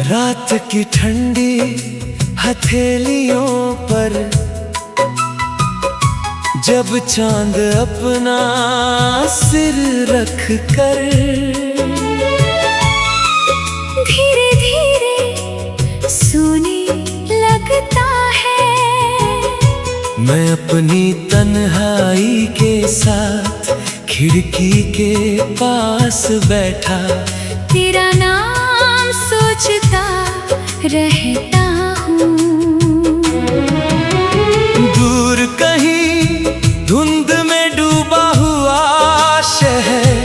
रात की ठंडी हथेलियों पर जब चांद अपना सिर रख कर धीरे धीरे सोने लगता है, मैं अपनी तन्हाई के साथ खिड़की के पास बैठा तेरा नाम सोचता रहता हूँ। दूर कहीं धुंध में डूबा हुआ शहर,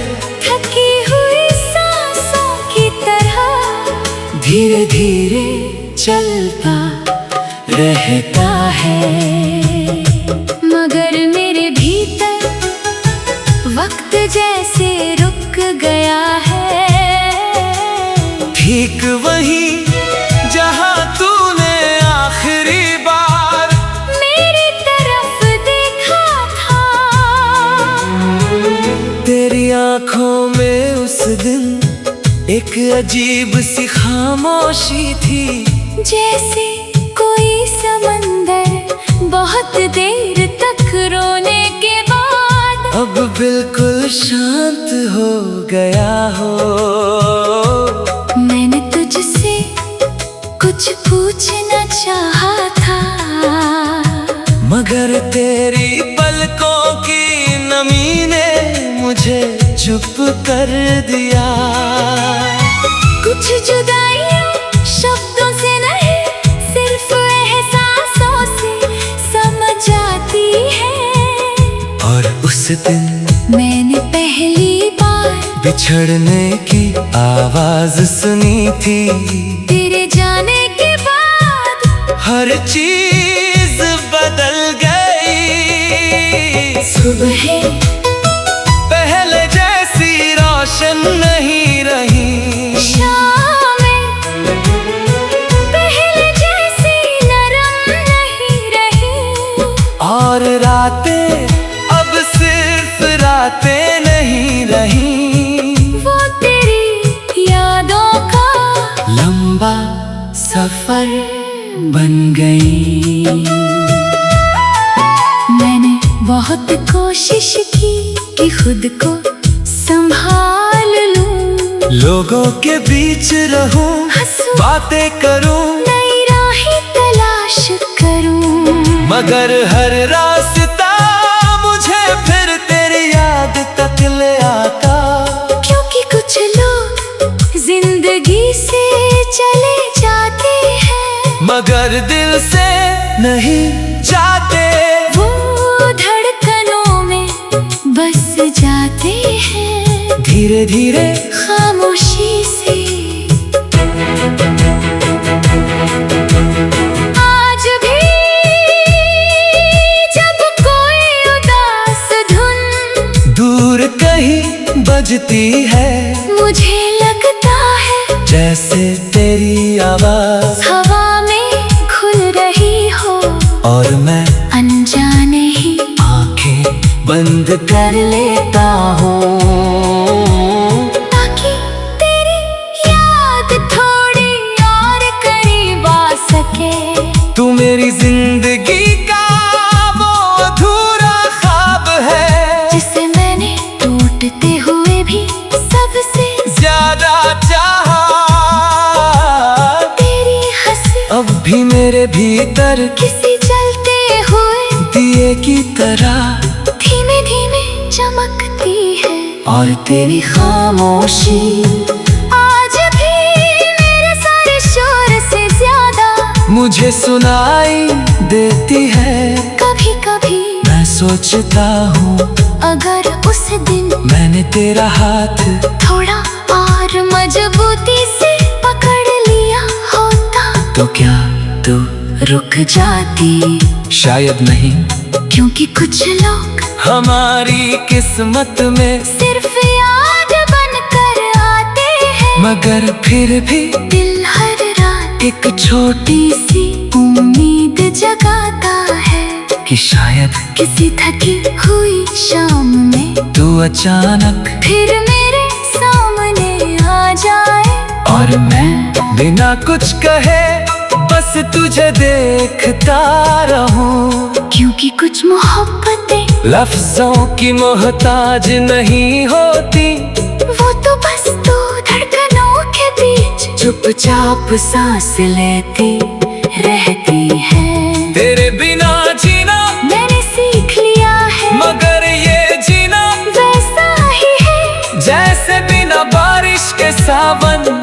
थकी हुई सांसों की तरह धीरे धीरे चलता रहता है। मगर मेरे भीतर वक्त जैसे रुक गया है, ठीक वहीं जहां तूने आखिरी बार मेरी तरफ देखा था। तेरी आंखों में उस दिन एक अजीब सी खामोशी थी, जैसे कोई समंदर बहुत देर तक रोने के बाद अब बिल्कुल शांत हो गया हो। मैंने तुझसे कुछ पूछना चाहा था, मगर तेरी पलकों की नमी ने मुझे चुप कर दिया। कुछ जुदाइयां शब्दों से नहीं सिर्फ एहसासों से समझ आती है। और उस दिन मैंने पहली बार बिछड़ने की आवाज सुनी थी, तेरे जाने के बाद हर चीज बदल गई। सुबह पहले जैसी रोशन नहीं रही, शामें पहले जैसी नरम नहीं रही, और रातें अब सिर्फ रातें नहीं रही। वो तेरी यादों का लंबा सफर बन गई। मैंने बहुत कोशिश की कि खुद को संभाल लूं, लोगों के बीच रहूं, हंसूं, बातें करूं, नई राहें तलाश करूं, मगर हर रास्ता मुझे फिर तेरी याद तक ले आता। क्योंकि कुछ लोग जिंदगी से चले जाते हैं, मगर दिल से नहीं जाते। वो धड़कनों में बस जाते हैं, धीरे धीरे खामोशी से। आज भी जब कोई उदास धुन दूर कहीं बजती है, मुझे लगता है जैसे तेरी आवाज हवा में खुल रही हो, और मैं अनजाने ही आंखें बंद कर लेता हूँ, ताकि तेरी याद थोड़ी और करीब आ सके। तू मेरी जिंदगी का वो अधूरा ख्वाब है, जिसे मैंने टूटते हुए भी सबसे ज्यादा चाहा। तेरी हंसी अब भी मेरे भीतर किसी जलते हुए दिए की तरह, धीमे धीमे चमकती है। और तेरी खामोशी आज भी मेरे सारे शोर से ज्यादा मुझे सुनाई देती है। कभी कभी मैं सोचता हूँ अगर उस दिन मैंने तेरा हाथ थोड़ा और मजबूती से पकड़ लिया होता, तो क्या तू रुक जाती? शायद नहीं, क्योंकि कुछ लोग हमारी किस्मत में सिर्फ याद बनकर आते हैं, मगर फिर भी दिल हर रात एक छोटी सी उम्मीद जगाता है कि शायद किसी थकी हुई शाम में तू अचानक फिर मेरे सामने आ जाए। और मैं बिना कुछ कहे बस तुझे देखता रहूं, क्योंकि कुछ मोहब्बतें लफ्जों की मोहताज नहीं होती, वो तो बस दो धड़कनों के बीच चुपचाप सांस लेती रहती है। तेरे बिना जीना मैंने सीख लिया है, मगर ये जीना वैसा ही है जैसे बिना बारिश के सावन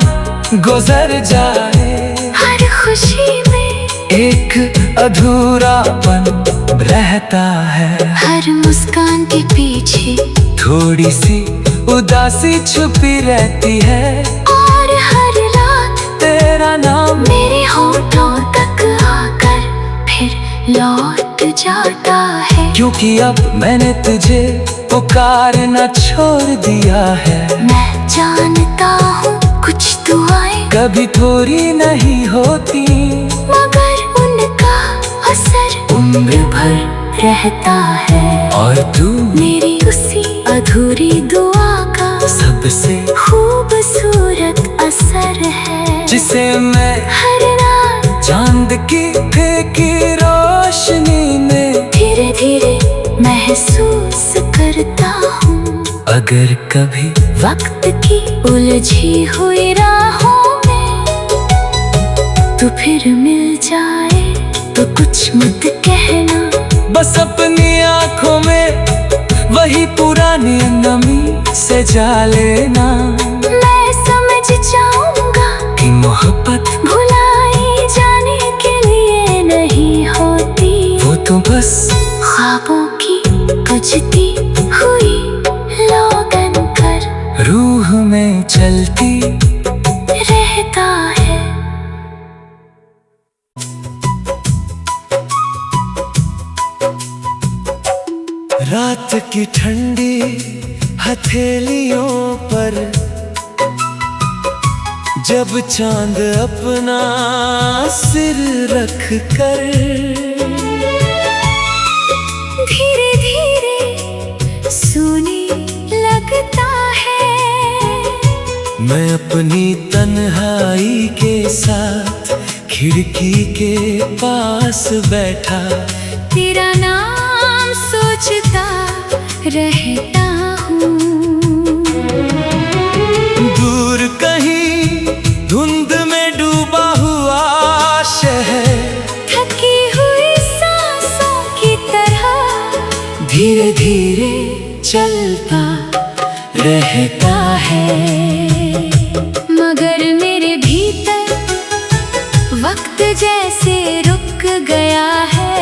गुजर जाए। हर खुशी में एक अधूरापन रहता है, हर मुस्कान के पीछे थोड़ी सी उदासी छुपी रहती है, और हर रात तेरा नाम मेरे होठों तक आकर फिर लौट जाता है। क्योंकि अब मैंने तुझे पुकारना छोड़ दिया है। मैं जानता हूँ कुछ दुआएं कभी थोड़ी नहीं होती, मगर उनका असर उम्र भर रहता है, और तू मेरी उसी अधूरी दुआ का सबसे खूबसूरत असर है, जिसे मैं हर रात चांद की फीकी रोशनी में धीरे धीरे महसूस करता हूँ। अगर कभी वक्त की उलझी हुई राहों में तू फिर मिल जाए तो कुछ मत कहना, बस अपनी आंखों में वही पुरानी नमी से जा लेना। मैं समझ जाऊंगा कि मोहब्बत भुलाई जाने के लिए नहीं होती, वो तो बस ख्वाबों की बजती हुई लोगन कर रूह में चलती रहता है। रात की ठंडी हथेलियों पर जब चांद अपना सिर रख कर धीरे धीरे सोने लगता है, मैं अपनी तन्हाई के साथ खिड़की के पास बैठा तेरा नाम सोचता रहता हूँ। दूर कहीं धुंध में डूबा हुआ शहर थकी हुई सांसों की तरह धीरे धीरे चलता रहता है, मगर मेरे भीतर वक्त जैसे रुक गया है,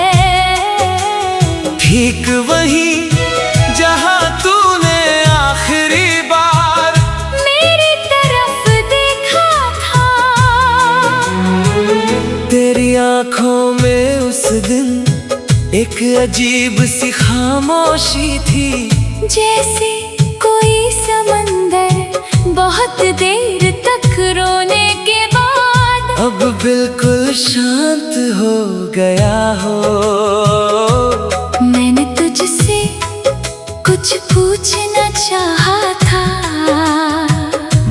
ठीक वही जहां तूने आखिरी बार मेरी तरफ देखा था। तेरी आंखों में उस दिन एक अजीब सी खामोशी थी, जैसे कोई समंदर बहुत देर तक रोने के बाद अब बिल्कुल शांत हो गया हो। मैंने तुझसे कुछ पूछना चाहा था,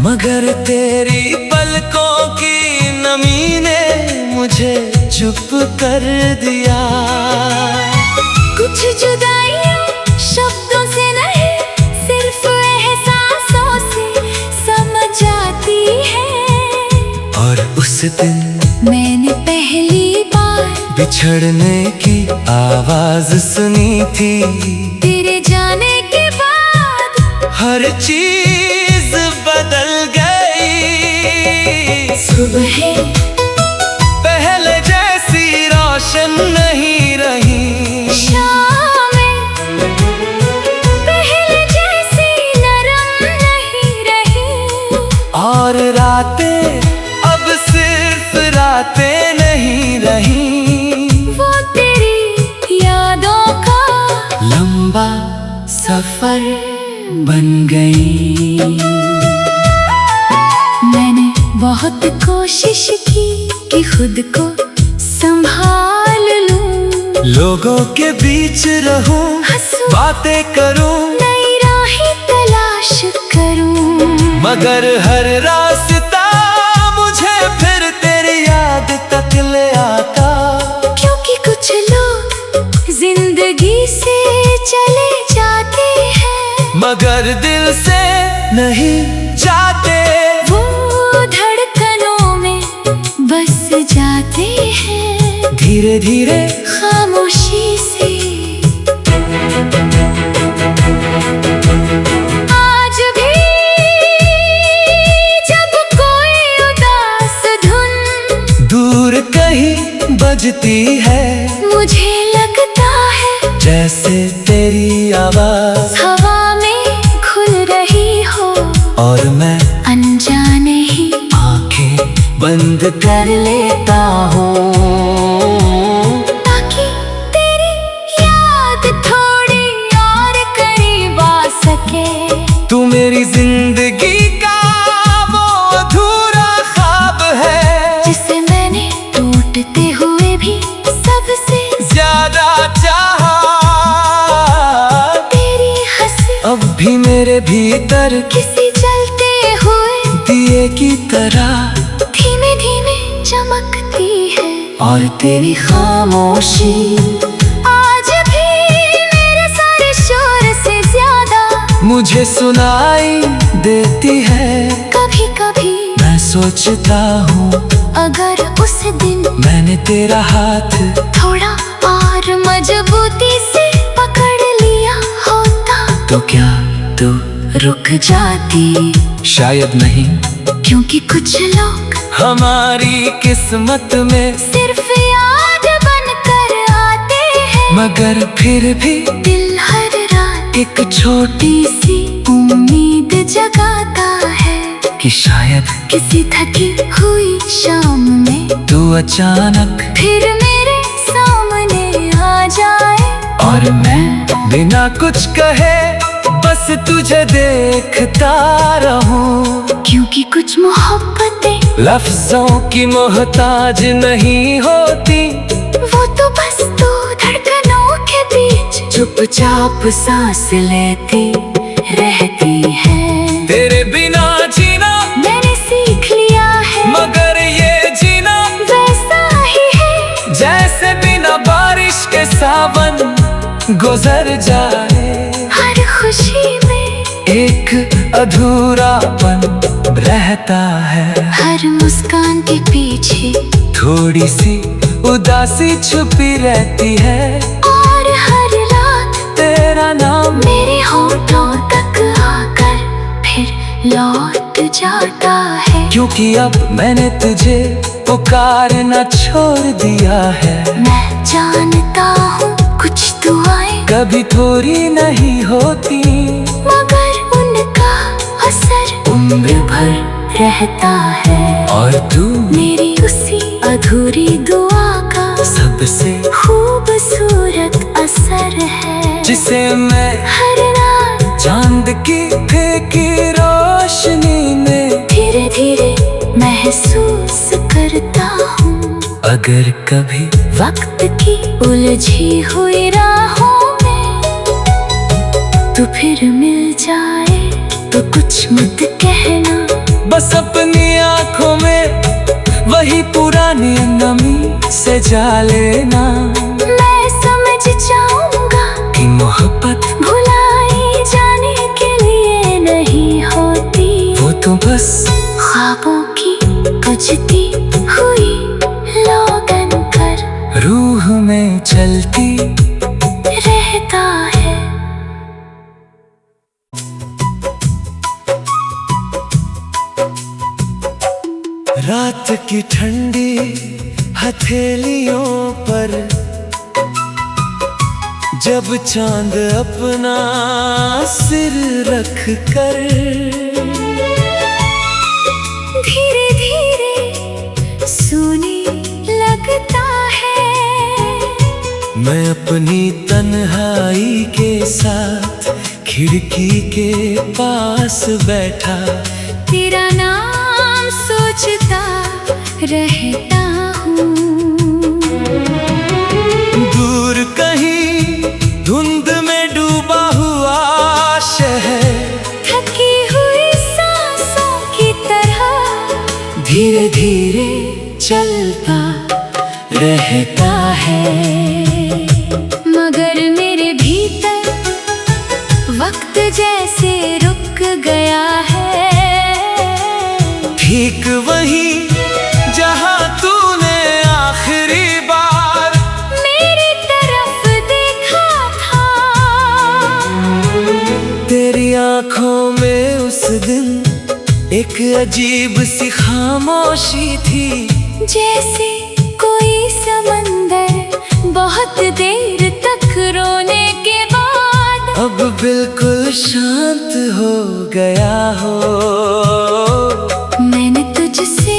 मगर तेरी पलकों की नमी ने मुझे चुप कर दिया। कुछ जुदाइयां शब्दों से नहीं सिर्फ एहसासों से समझ आती है, और उस दिन मैंने पहली बार बिछड़ने की आवाज सुनी थी। तेरे जाने के बाद हर चीज बदल गई। सुबह पहले जैसी रोशन नहीं रही, शामें पहले जैसी नरम नहीं रही, और रातें अब सिर्फ रातें नहीं रही। वो तेरी यादों का लंबा सफर बन गई। मैंने बहुत कोशिश की कि खुद को संभाल लूं, लोगों के बीच रहूं, हंसूं, बातें करूं, नई राहें तलाश करूं, मगर हर रास्ता मगर दिल से नहीं जाते। वो धड़कनों में बस जाते हैं धीरे धीरे खामोशी से। आज भी जब कोई उदास धुन दूर कहीं बजती है, मुझे लगता है जैसे तेरी आवाज हवा में खुल रही हो, और मैं अनजाने ही आंखें बंद कर लेता हूँ, ताकि तेरी याद थोड़ी और करीब आ सके। तू मेरी जिंदगी का वो अधूरा ख्वाब है, जिसे मैंने टूटते हुए भी सबसे ज्यादा चाहा। तेरी हंसी अब भी मेरे भीतर किसी जलते हुए दिए की तरह धीमे धीमे चमकती है। और तेरी खामोशी आज भी मेरे सारे शोर से ज्यादा मुझे सुनाई देती है। कभी कभी मैं सोचता हूँ अगर उस दिन मैंने तेरा हाथ थोड़ा और मजबूती से पकड़ लिया होता, तो क्या तू रुक जाती? शायद नहीं, क्योंकि कुछ लोग हमारी किस्मत में सिर्फ याद बनकर आते हैं, मगर फिर भी दिल हर रात एक छोटी सी उम्मीद जगाता है कि शायद किसी थकी हुई शाम में तू अचानक फिर मेरे सामने आ जाए। और मैं बिना कुछ कहे बस तुझे देखता रहूं, क्योंकि कुछ मोहब्बतें लफ्जों की मोहताज नहीं होती, वो तो बस दो धड़कनों के बीच चुपचाप सांस लेती रहती है। तेरे बिना जीना मैंने सीख लिया है, मगर ये जीना वैसा ही है जैसे बिना बारिश के सावन गुजर जाए। हर खुशी में एक अधूरापन रहता है, हर मुस्कान के पीछे थोड़ी सी उदासी छुपी रहती है, और हर रात तेरा नाम मेरे होठों तक आकर फिर लौट जाता है। क्योंकि अब मैंने तुझे पुकारना छोड़ दिया है। मैं जानता हूँ कुछ दुआएं कभी थोड़ी नहीं होती, मगर उनका असर उम्र भर रहता है, और तू मेरी उसी अधूरी दुआ का सबसे खूबसूरत असर है, जिसे मैं हर रात चांद की फीकी रोशनी में धीरे धीरे महसूस करता हूँ। अगर कभी वक्त की उलझी हुई राहों में तू फिर मिल जाए तो कुछ मत कहना, बस अपनी आंखों में वही पुरानी नमी से जा लेना। मैं समझ जाऊंगा कि मोहब्बत भुलाई जाने के लिए नहीं होती, वो तो बस ख्वाबों की बजती हुई लोगन कर रूह में चलती रहता है। रात की ठंडी हथेलियों पर जब चांद अपना सिर रख कर धीरे धीरे सोने लगता है, मैं अपनी तन्हाई के साथ खिड़की के पास बैठा तेरा नाम सोचता रहता हूँ। दूर कहीं धुंध में डूबा हुआ शहर थकी हुई सांसों की तरह धीरे धीरे चलता रहता है, मगर मेरे भीतर वक्त जैसे दिन एक अजीब सी खामोशी थी, जैसे कोई समंदर बहुत देर तक रोने के बाद अब बिल्कुल शांत हो गया हो। मैंने तुझसे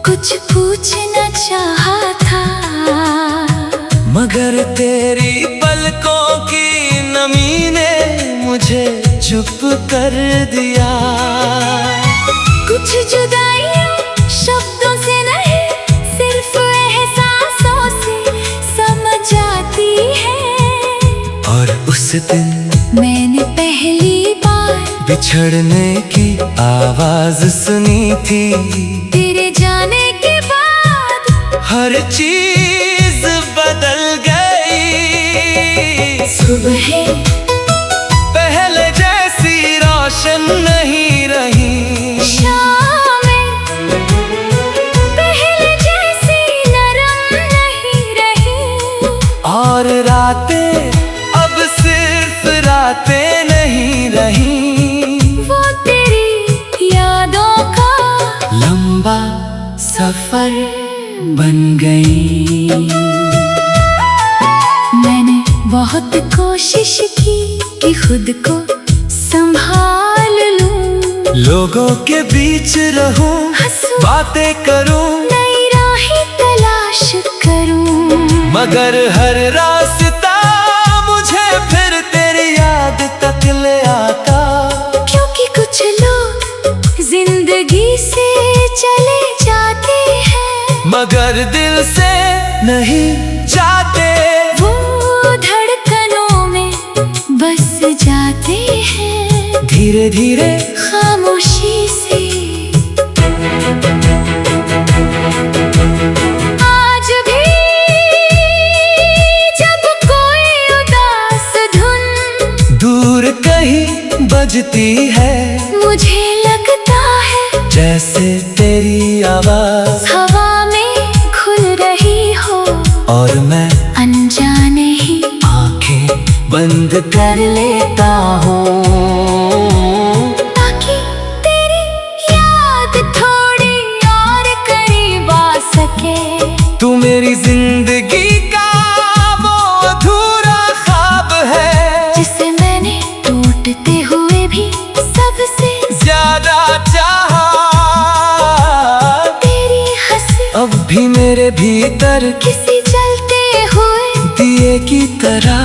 कुछ पूछना चाहा था, मगर तेरी पलकों की नमी ने मुझे चुप कर दिया। कुछ जुदाइयां शब्दों से नहीं, सिर्फ एहसासों से समझ आती है। और उस दिन मैंने पहली बार बिछड़ने की आवाज सुनी थी। तेरे जाने के बाद हर चीज बदल गई। सुबह पहले जैसी रोशन नहीं रही, शामें पहले जैसी नरम नहीं रही, और रातें अब सिर्फ रातें नहीं रही। वो तेरी यादों का लंबा सफर बन गई। मैंने बहुत कोशिश की कि खुद को संभाल लूं, लोगों के बीच रहूं, हंसूं, बातें करूं, नई राहें तलाश करूं, मगर हर रास्ता मुझे फिर तेरी याद तक ले आता। क्योंकि कुछ लोग जिंदगी से चले जाते हैं, मगर दिल से नहीं जाते। वो धड़कनों में बस जाते हैं, धीरे धीरे खामोशी से। आज भी जब कोई उदास धुन दूर कहीं बजती है, मुझे लगता है जैसे तेरी आवाज हवा में खुल रही हो, और मैं अनजाने ही आंखें बंद कर लेता हूँ, ताकि तेरी याद थोड़ी और करीब आ सके। तू मेरी जिंदगी का वो अधूरा ख्वाब है, जिसे मैंने टूटते हुए भी सबसे ज्यादा चाहा। तेरी हंसी अब भी मेरे भीतर किसी जलते हुए दिए की तरह,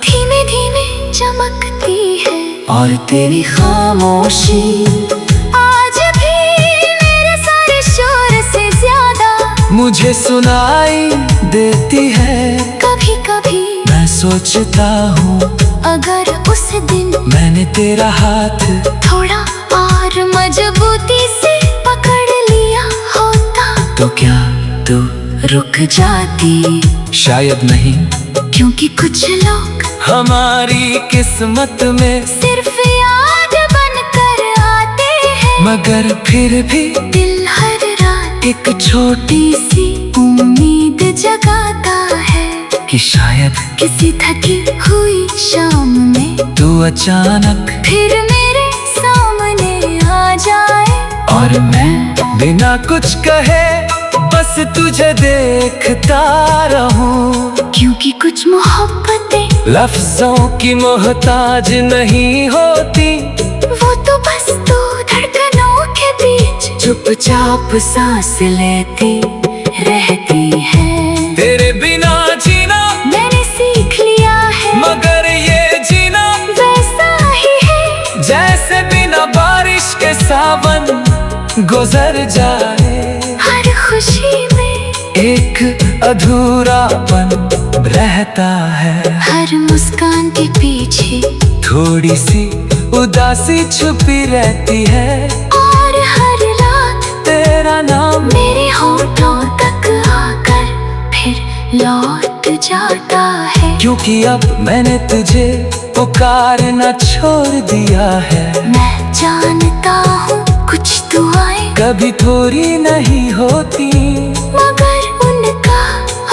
धीमे धीमे चमकती है। और तेरी खामोशी आज भी मेरे सारे शोर से ज्यादा मुझे सुनाई देती है। कभी कभी मैं सोचता हूँ अगर उस दिन मैंने तेरा हाथ थोड़ा और मजबूती से पकड़ लिया होता, तो क्या तू रुक जाती? शायद नहीं, क्योंकि कुछ लोग हमारी किस्मत में सिर्फ याद बनकर आते हैं, मगर फिर भी दिल हर रात एक छोटी सी उम्मीद जगाता है कि शायद किसी थकी हुई शाम में तू अचानक फिर मेरे सामने आ जाए। और मैं बिना कुछ कहे बस तुझे देखता रहूं, क्योंकि कुछ मोहब्बतें लफ्जों की मोहताज नहीं होती, वो तो बस दो धड़कनों के बीच चुपचाप सांस लेती रहती है। तेरे बिना जीना मैंने सीख लिया है, मगर ये जीना वैसा ही है जैसे बिना बारिश के सावन गुजर जाए। हर खुशी में एक अधूरापन रहता है, हर मुस्कान के पीछे थोड़ी सी उदासी छुपी रहती है, और हर रात तेरा नाम मेरे होठों तक आकर फिर लौट जाता है। क्योंकि अब मैंने तुझे पुकारना छोड़ दिया है। मैं जानता हूँ कुछ दुआएं कभी पूरी नहीं होती, मगर उनका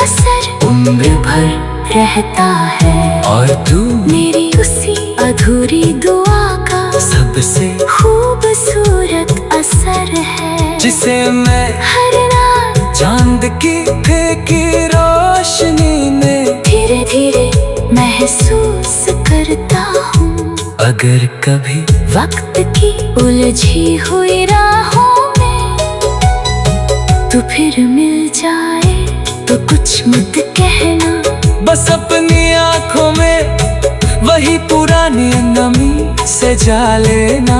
असर उम्र भर रहता है, और तू मेरी उसी अधूरी दुआ का सबसे खूबसूरत असर है, जिसे मैं हर रात चांद की फेंकी रोशनी में धीरे धीरे महसूस करता हूँ। अगर कभी वक्त की उलझी हुई राहों में तू फिर मिल जाए तो कुछ मत कहना, बस अपनी आंखों में वही पुरानी नमी से जा लेना।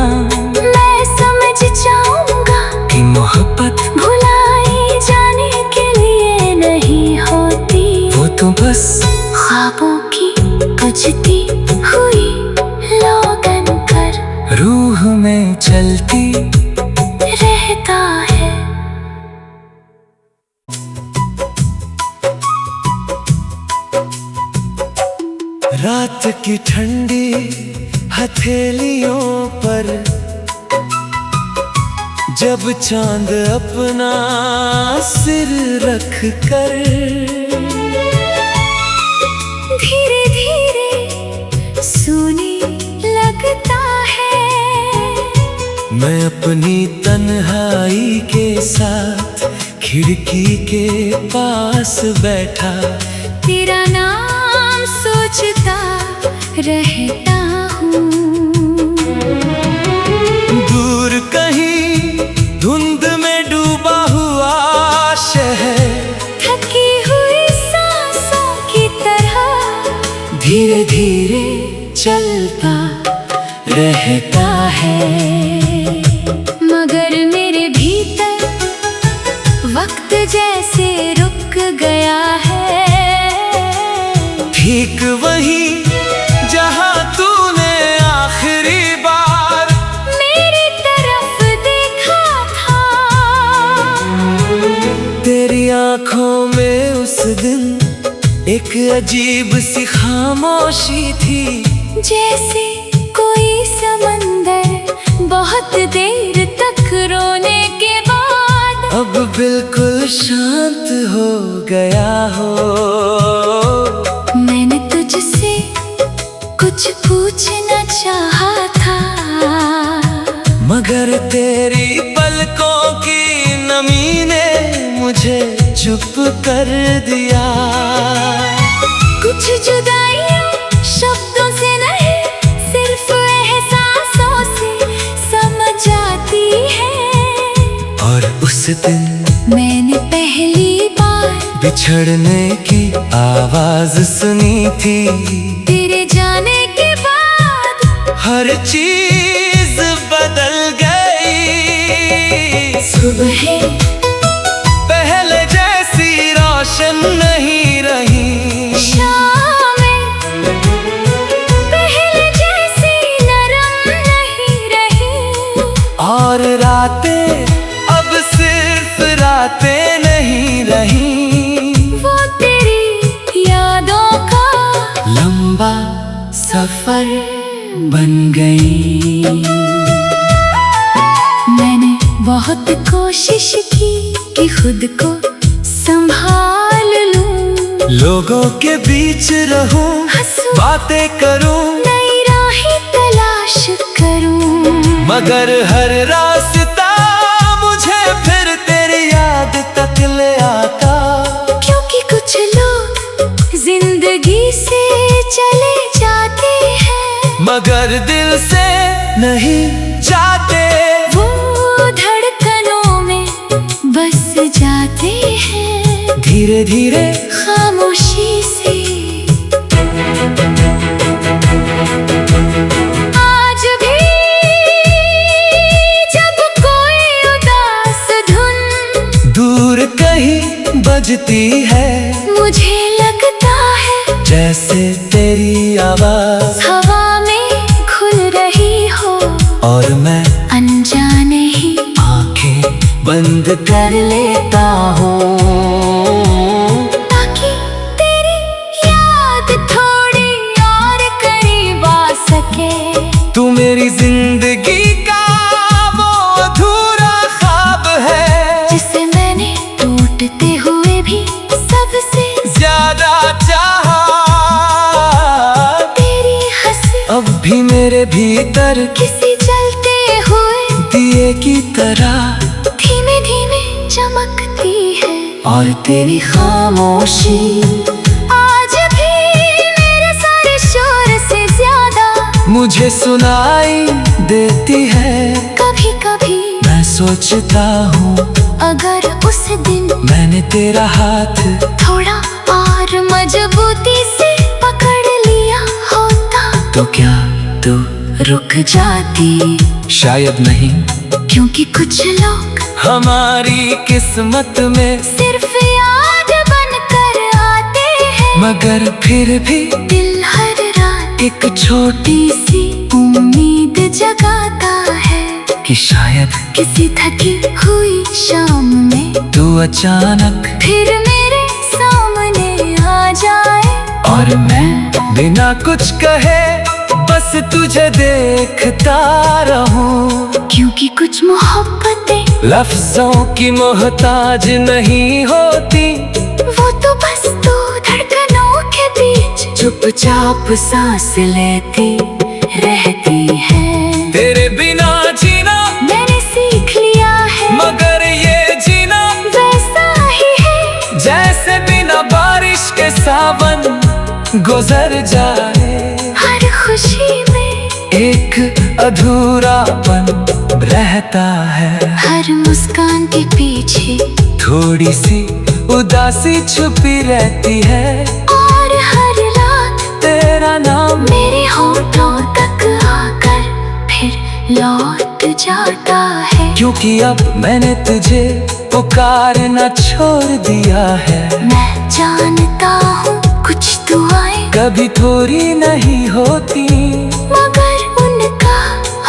मैं समझ जाऊंगा कि मोहब्बत भुलाई जाने के लिए नहीं होती, वो तो बस ख्वाबों की बजती हुई लोगन कर रूह में चलती रहता है। रात की ठंडी हथेलियों पर जब चांद अपना सिर रख कर धीरे धीरे सोने लगता है, मैं अपनी तन्हाई के साथ खिड़की के पास बैठा तेरा नाम सोचता रहता हूँ। दूर कहीं धुंध में डूबा हुआ शहर थकी हुई सांसों की तरह धीरे धीरे चलता रहता है। मगर मेरे भीतर वक्त जैसे रुक गया है, ठीक वही जहां तूने आखिरी बार मेरी तरफ देखा था। तेरी आंखों में उस दिन एक अजीब सी खामोशी थी, जैसे कोई समंदर बहुत देर तक रोने के बाद अब बिल्कुल शांत हो गया हो। मैंने तुझसे कुछ पूछना चाहा था, मगर तेरी पलकों की नमी ने मुझे चुप कर दिया। कुछ जुदाइयां शब्दों से नहीं सिर्फ एहसासों से समझ आती है। और उस दिन मैंने पहली बार बिछड़ने की आवाज सुनी थी, तेरे जाने के बाद हर चीज बदल गई। सुबह पहले जैसी रोशन नहीं रही, शामें पहले जैसी नरम नहीं रही, और रातें अब सिर्फ रातें नहीं रही। वो तेरी यादों का लंबा सफर बन गई। मैंने बहुत कोशिश की कि खुद को संभाल लूं, लोगों के बीच रहूं, हंसूं, बातें करूं, नई राहें तलाश करूं, मगर हर रास्ता मुझे फिर तेरी याद तक ले आता। क्योंकि कुछ लोग जिंदगी से चले जाते हैं, मगर दिल से नहीं जाते। वो धड़कनों में बस जाते हैं धीरे धीरे खामोशी से। आज भी जब कोई उदास धुन दूर कहीं बजती है, मुझे लगता है जैसे तेरी आवाज हवा में खुल रही हो, और मैं अनजाने ही आंखें बंद कर लेता हूँ, ताकि तेरी याद थोड़ी और करीब आ सके। तू मेरी जिंदगी का वो अधूरा ख्वाब है, जिसे मैंने टूटते हुए भी सबसे ज्यादा चाहा। तेरी हंसी अब भी मेरे भीतर किसी दिए की तरह धीमे धीमे चमकती है। और तेरी खामोशी आज भी मेरे सारे शोर से ज्यादा मुझे सुनाई देती है। कभी कभी मैं सोचता हूँ अगर उस दिन मैंने तेरा हाथ थोड़ा और मजबूती से पकड़ लिया होता तो क्या तू रुक जाती? शायद नहीं, क्योंकि कुछ लोग हमारी किस्मत में सिर्फ याद बनकर आते हैं। मगर फिर भी दिल हर रात एक छोटी सी उम्मीद जगाता है कि शायद किसी थकी हुई शाम में तू अचानक फिर मेरे सामने आ जाए। और मैं बिना कुछ कहे बस तुझे देखता रहूं। क्योंकि कुछ मोहब्बतें लफ्जों की मोहताज नहीं होती, वो तो बस दो धड़कनों के बीच चुपचाप सांस लेती रहती है। तेरे बिना जीना मैंने सीख लिया है, मगर ये जीना वैसा ही है जैसे बिना बारिश के सावन गुजर जाए। हर खुशी में एक अधूरापन रहता है, हर मुस्कान के पीछे थोड़ी सी उदासी छुपी रहती है। और हर रात तेरा नाम मेरे होठों तक आकर फिर लौट जाता है। क्योंकि अब मैंने तुझे पुकारना छोड़ दिया है। मैं जानता हूँ कुछ दुआएं कभी थोड़ी नहीं होती, मगर उनका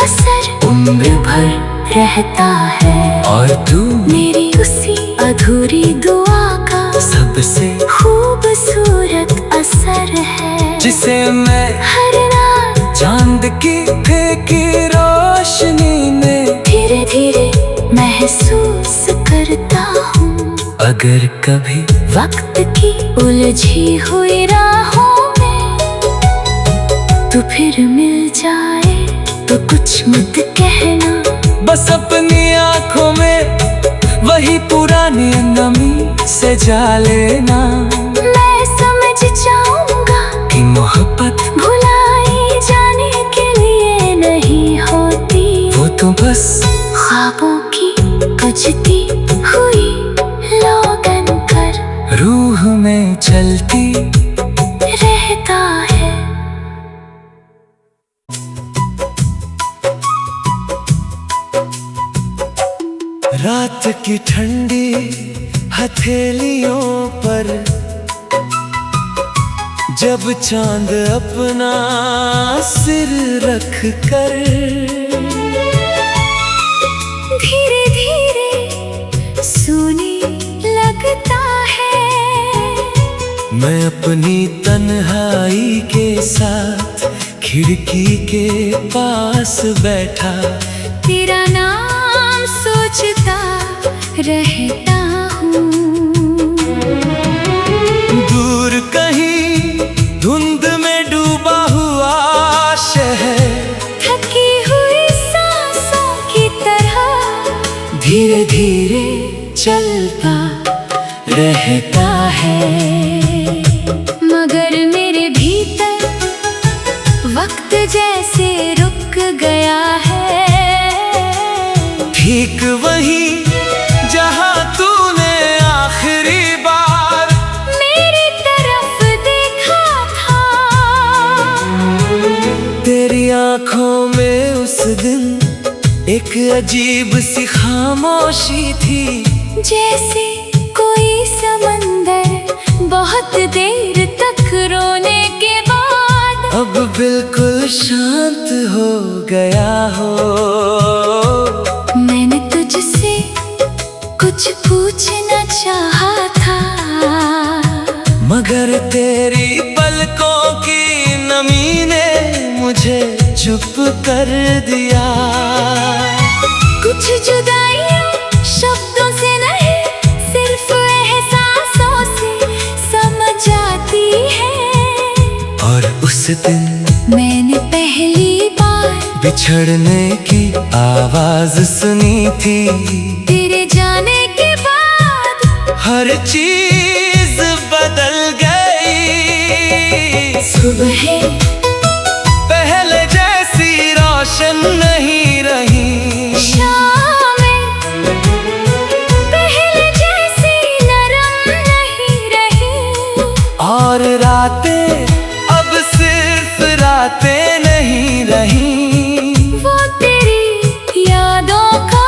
असर उम्र भर रहता है। और तू मेरी उसी अधूरी दुआ का सबसे खूबसूरत असर है, जिसे मैं हर रात चांद की फीकी रोशनी में धीरे धीरे महसूस करता हूँ। अगर कभी वक्त की उलझी हुई राहों में तू फिर मिल जाए तो कुछ मत कहना, बस अपनी आंखों में वही पुरानी नमी से जा लेना। मैं समझ जाऊंगा कि मोहब्बत भुलाई जाने के लिए नहीं होती, वो तो बस ख्वाबों की बजती हुई लोगन कर रूह में चलती रहता है। रात की ठंडी हथेलियों पर जब चांद अपना सिर रख कर धीरे धीरे सोने लगता है। मैं अपनी तन्हाई के साथ खिड़की के पास बैठा तेरा नाम सोचता रहता हूँ। दूर कहीं धुंध में डूबा हुआ शहर थकी हुई सांसों की तरह धीरे धीरे चलता रहता है। मगर मेरे भीतर वक्त जैसे रुक गया है, ठीक वही जहां तूने आखिरी बार मेरी तरफ देखा था। तेरी आंखों में उस दिन एक अजीब सी खामोशी थी, जैसे कोई समंदर बहुत देर तक रोने के बाद अब बिल्कुल शांत हो गया हो। मैंने तुझसे कुछ पूछना चाहा था, मगर तेरी पलकों की नमी ने मुझे चुप कर दिया। कुछ जुदाइयां शब्दों से नहीं सिर्फ एहसासों से समझ आती है। और उस दिन मैंने पहली बार बिछड़ने की आवाज सुनी थी। तेरे जाने के बाद हर चीज बदल गई। सुबह पहले जैसी रोशन नहीं रही। शामें पहले जैसी नरम नहीं रही। और रातें अब सिर्फ रातें नहीं रही। वो तेरी यादों का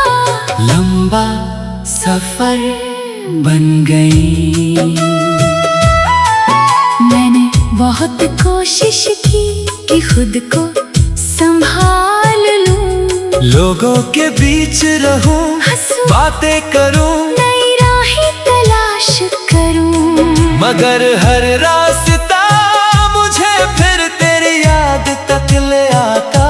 लंबा सफर बन गई। मैंने बहुत कोशिश की कि खुद को संभाल लूं। लोगों के बीच रहूं, हंसूं, बातें करूं, नई राहें तलाश करूं। मगर हर रास्ता मुझे फिर तेरी याद तक ले आता।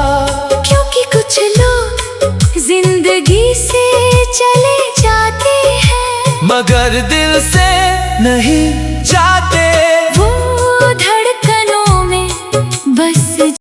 क्योंकि कुछ लोग जिंदगी से चले जाते हैं, मगर दिल से नहीं